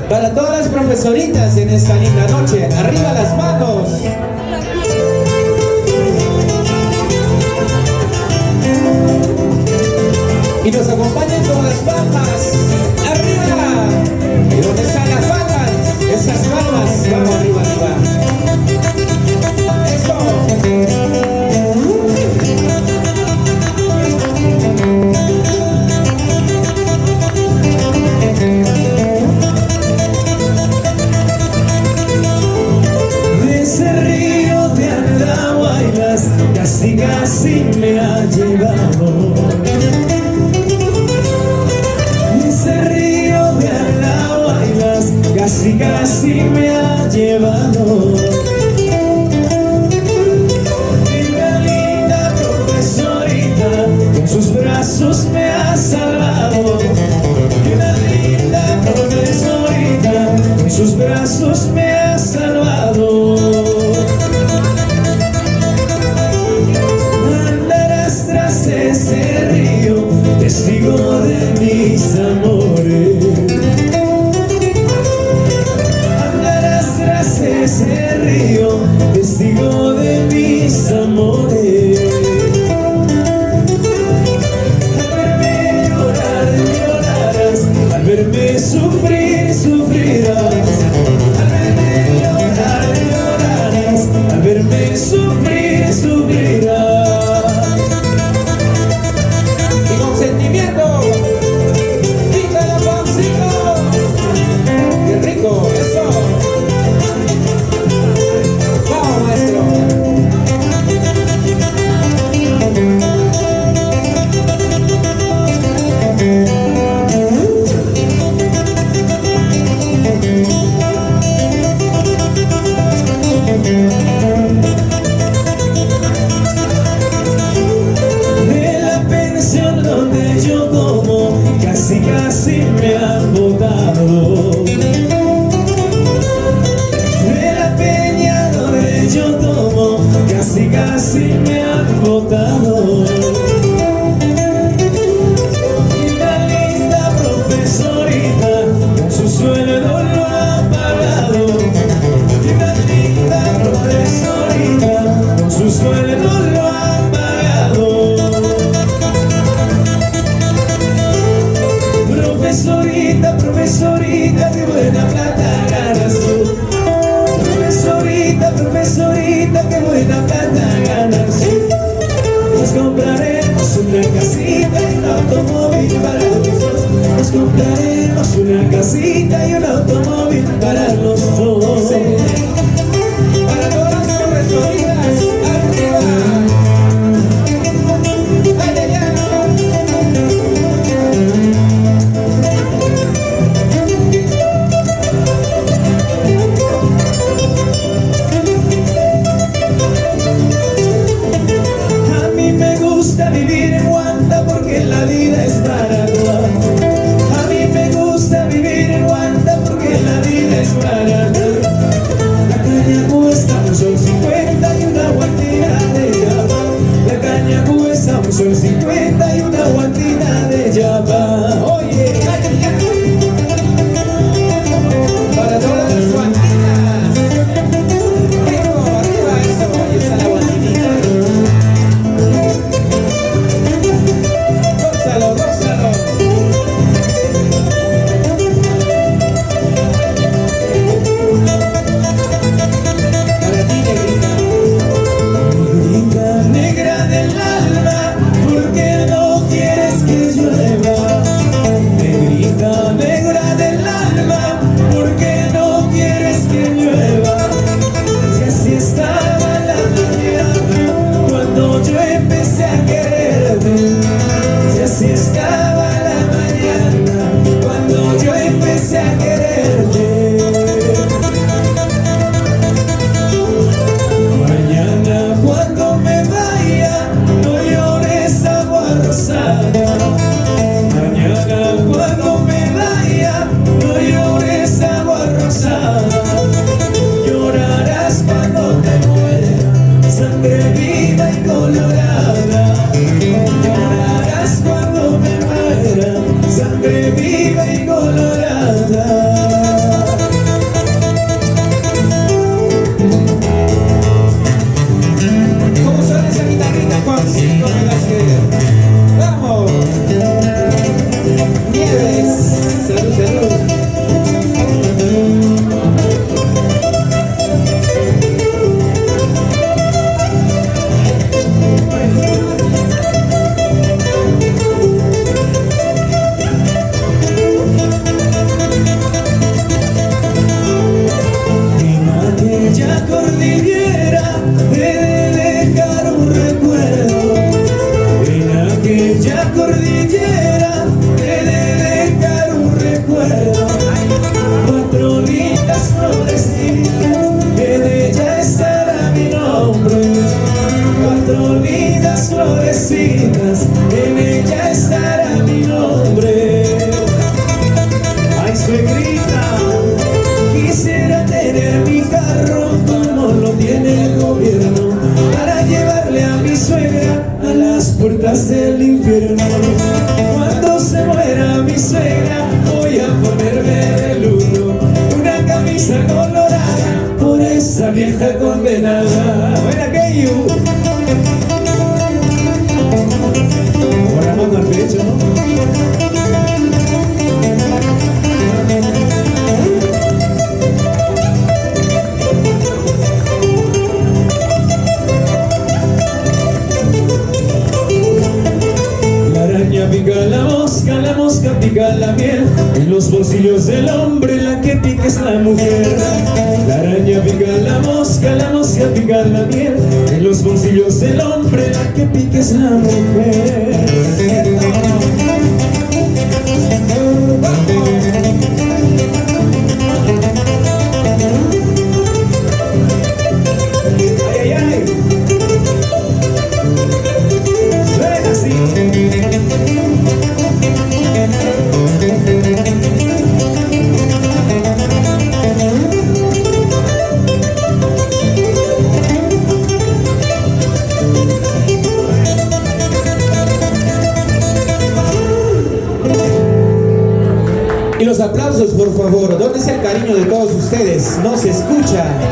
Para todas las profesoritas en esta linda noche, arriba las manos. Y nos acompañan con las palmas. ¡Arriba! ¿Y dónde están las palmas? Esas palmas. Vamos arriba, arriba. ¡Eso! De ese río de Andahuaylas casi casi me ha llevado. Casi casi me ha llevado. Y una linda profesorita con sus brazos me ha salvado. Y una linda profesorita con sus brazos me ha salvado. Andarás tras ese río, testigo de mis amores. Ese río, testigo de mis amores. Al verme llorar, llorarás. Al verme sufrir, sufrirás. Al verme llorar, llorarás. Al verme sufrir, sufrirás. Y con sentimiento. ¡Dígalo, Juancito! ¡Qué rico! ¡Eso! De la pensión donde yo como, casi casi me han botado. De la peña donde yo tomo, casi casi me han botado. Y la linda profesorita con su sueldo lo ha pagado. Y la linda profesorita con su sueldo lo ha pagado. Profesorita, profesorita, qué buena plata ganas tú. Profesorita, profesorita, qué buena plata ganas tú. Nos compraremos una casita y un automóvil para los dos. Nos compraremos una casita y un automóvil para los dos. Para todas las profesoritas, arriba. A mí me gusta vivir en Guanta porque la vida es barata. A mí me gusta vivir en Guanta porque la vida es barata. La caña cuesta un sol 50 y una guantina de llama. La caña cuesta un sol 50 y una guantina de llama. Oye, Para todas las guantinas. Rico, arriba eso. Ahí está la guantinita. Gózalo, gózalo. Para ti, negrita. negrita, negra del alma, ¿por qué no quieres que llueva? Negrita, negra del alma, ¿por qué no quieres que llueva? Si así estaba la mañana cuando yo empecé a quererte. Si así estaba la mañana cuando yo empecé a quererte. Mañana cuando me vaya, no llores agua rosada. Mañana cuando me vaya, no llores agua rosada. Llorarás cuando te muera, sangre viva y colorada. Llorarás cuando me muera, sangre viva y colorada. los bolsillos del hombre la que pica es la mujer. La araña pica la mosca pica la miel. En los bolsillos del hombre la que pica es la mujer. Ay, ay, ay. Suena así. Y los aplausos, por favor. ¿Dónde está el cariño de todos ustedes? No se escucha.